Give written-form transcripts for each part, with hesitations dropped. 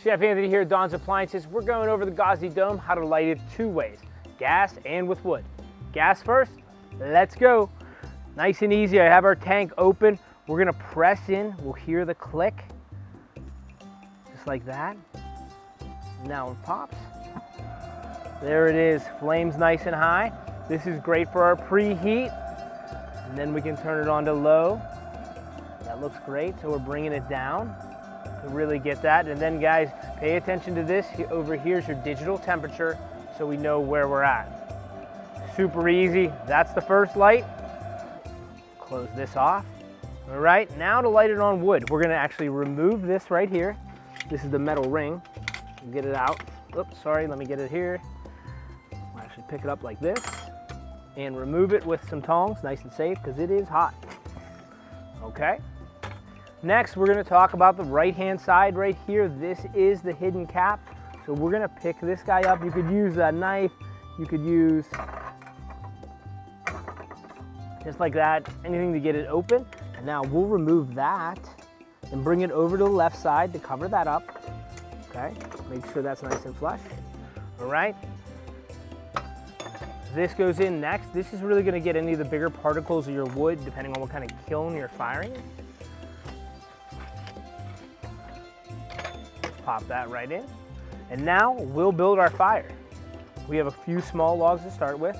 Chef Anthony here at Dawn's Appliances. We're going over the Gozney Dome, how to light it two ways, gas and with wood. Gas first, let's go. Nice and easy, I have our tank open. We're gonna press in, we'll hear the click, just like that. Now it pops. There it is, flames nice and high. This is great for our preheat. And then we can turn it on to low. That looks great, so we're bringing it down to really get that. And then guys, pay attention to this. Over here is your digital temperature, so we know where we're at. Super easy, that's the first light. Close this off. All right, now to light it on wood, we're gonna actually remove this right here. This is the metal ring. Get it out. Oops, sorry, let me get it here. I'll actually pick it up like this and remove it with some tongs, nice and safe, because it is hot. Okay. Next, we're gonna talk about the right-hand side right here. This is the hidden cap. So we're gonna pick this guy up. You could use a knife, you could use just like that, anything to get it open. And now we'll remove that and bring it over to the left side to cover that up. Okay, make sure that's nice and flush. All right. This goes in next. This is really gonna get any of the bigger particles of your wood, depending on what kind of kiln you're firing. Pop that right in. And now we'll build our fire. We have a few small logs to start with.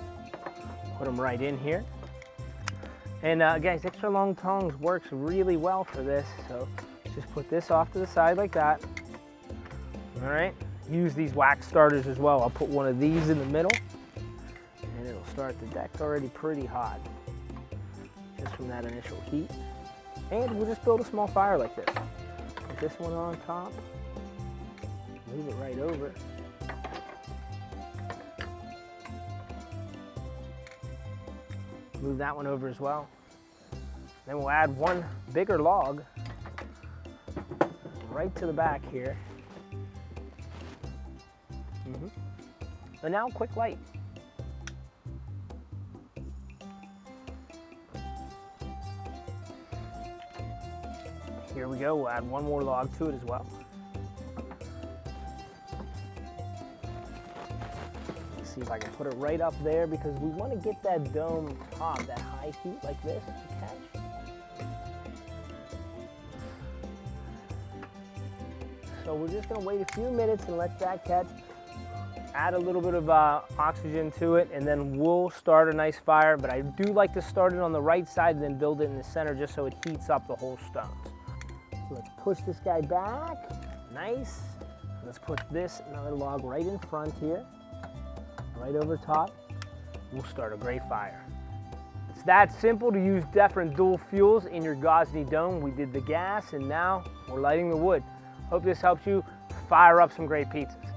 Put them right in here. And guys, extra long tongs works really well for this. So just put this off to the side like that. All right, use these wax starters as well. I'll put one of these in the middle and it'll start. The deck's already pretty hot just from that initial heat. And we'll just build a small fire like this. Put this one on top. Move it right over. Move that one over as well. Then we'll add one bigger log right to the back here. And now quick light. Here we go, we'll add one more log to it as well. See if I can put it right up there because we want to get that dome top, that high heat like this to catch. So we're just going to wait a few minutes and let that catch. Add a little bit of oxygen to it and then we'll start a nice fire, but I do like to start it on the right side and then build it in the center just so it heats up the whole stones. So let's push this guy back, nice. Let's put this another log right in front here. Right over top, we'll start a great fire. It's that simple to use different dual fuels in your Gozney Dome. We did the gas and now we're lighting the wood. Hope this helps you fire up some great pizzas.